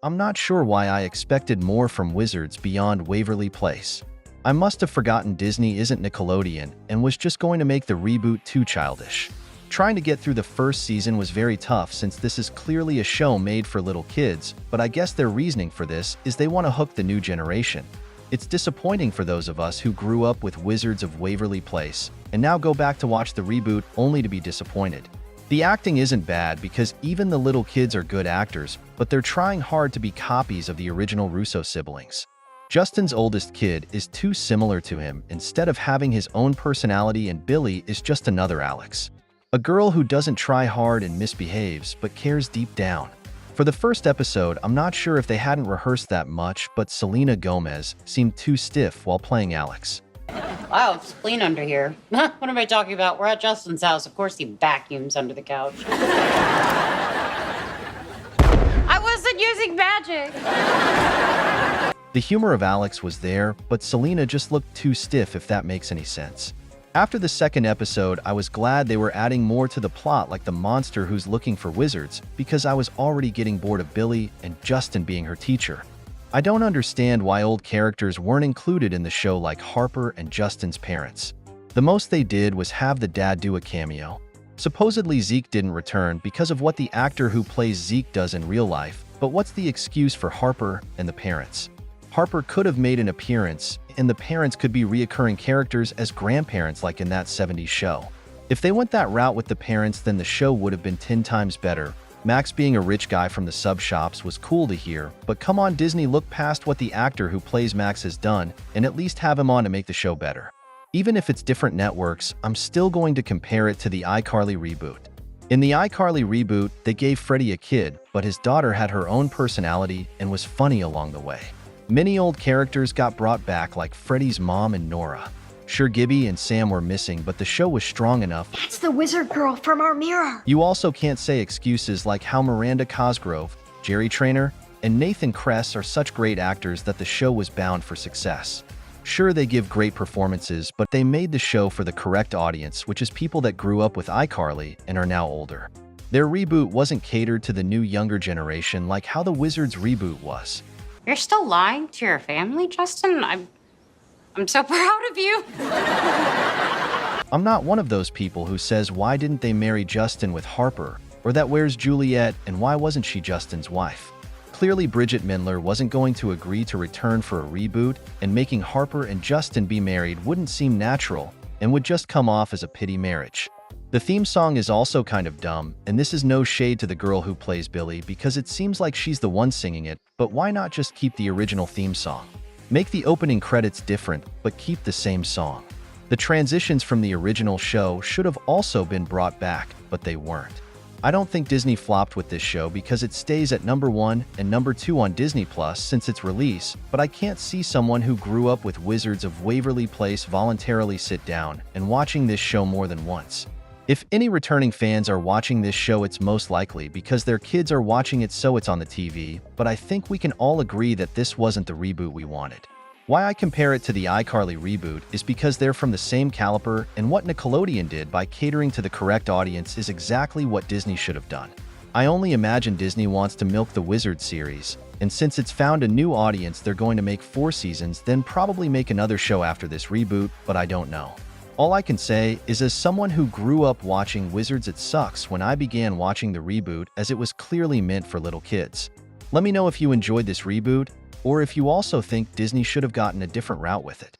I'm not sure why I expected more from Wizards Beyond Waverly Place. I must have forgotten Disney isn't Nickelodeon and was just going to make the reboot too childish. Trying to get through the first season was very tough since this is clearly a show made for little kids, but I guess their reasoning for this is they want to hook the new generation. It's disappointing for those of us who grew up with Wizards of Waverly Place and now go back to watch the reboot only to be disappointed. The acting isn't bad because even the little kids are good actors, but they're trying hard to be copies of the original Russo siblings. Justin's oldest kid is too similar to him instead of having his own personality, and Billy is just another Alex. A girl who doesn't try hard and misbehaves but cares deep down. For the first episode, I'm not sure if they hadn't rehearsed that much, but Selena Gomez seemed too stiff while playing Alex. Wow, it's clean under here. What am I talking about? We're at Justin's house. Of course he vacuums under the couch. I wasn't using magic. The humor of Alex was there, but Selena just looked too stiff, if that makes any sense. After the second episode, I was glad they were adding more to the plot, like the monster who's looking for wizards, because I was already getting bored of Billy and Justin being her teacher. I don't understand why old characters weren't included in the show like Harper and Justin's parents. The most they did was have the dad do a cameo. Supposedly Zeke didn't return because of what the actor who plays Zeke does in real life, but what's the excuse for Harper and the parents? Harper could have made an appearance, and the parents could be reoccurring characters as grandparents like in that 70s show. If they went that route with the parents, then the show would have been 10 times better. Max being a rich guy from the sub shops was cool to hear, but come on Disney, look past what the actor who plays Max has done and at least have him on to make the show better. Even if it's different networks, I'm still going to compare it to the Icarly reboot. In the Icarly reboot, they gave Freddie a kid, but his daughter had her own personality and was funny along the way. Many old characters got brought back, like Freddie's mom and Nora. Sure, Gibby and Sam were missing, but the show was strong enough. That's the wizard girl from our mirror. You also can't say excuses like how Miranda Cosgrove, Jerry Trainer, and Nathan Kress are such great actors that the show was bound for success. Sure, they give great performances, but they made the show for the correct audience, which is people that grew up with iCarly and are now older. Their reboot wasn't catered to the new younger generation like how the Wizards reboot was. You're still lying to your family, Justin? I'm so proud of you. I'm not one of those people who says why didn't they marry Justin with Harper, or that where's Juliet and why wasn't she Justin's wife. Clearly Bridget Mendler wasn't going to agree to return for a reboot, and making Harper and Justin be married wouldn't seem natural and would just come off as a pity marriage. The theme song is also kind of dumb, and this is no shade to the girl who plays Billy because it seems like she's the one singing it, but why not just keep the original theme song? Make the opening credits different, but keep the same song. The transitions from the original show should have also been brought back, but they weren't. I don't think Disney flopped with this show because it stays at number 1 and number 2 on Disney Plus since its release, but I can't see someone who grew up with Wizards of Waverly Place voluntarily sit down and watching this show more than once. If any returning fans are watching this show, it's most likely because their kids are watching it, so it's on the TV, but I think we can all agree that this wasn't the reboot we wanted. Why I compare it to the iCarly reboot is because they're from the same caliber, and what Nickelodeon did by catering to the correct audience is exactly what Disney should have done. I only imagine Disney wants to milk the Wizards series, and since it's found a new audience, they're going to make 4 seasons, then probably make another show after this reboot, but I don't know. All I can say is, as someone who grew up watching Wizards, it sucks when I began watching the reboot as it was clearly meant for little kids. Let me know if you enjoyed this reboot, or if you also think Disney should have gotten a different route with it.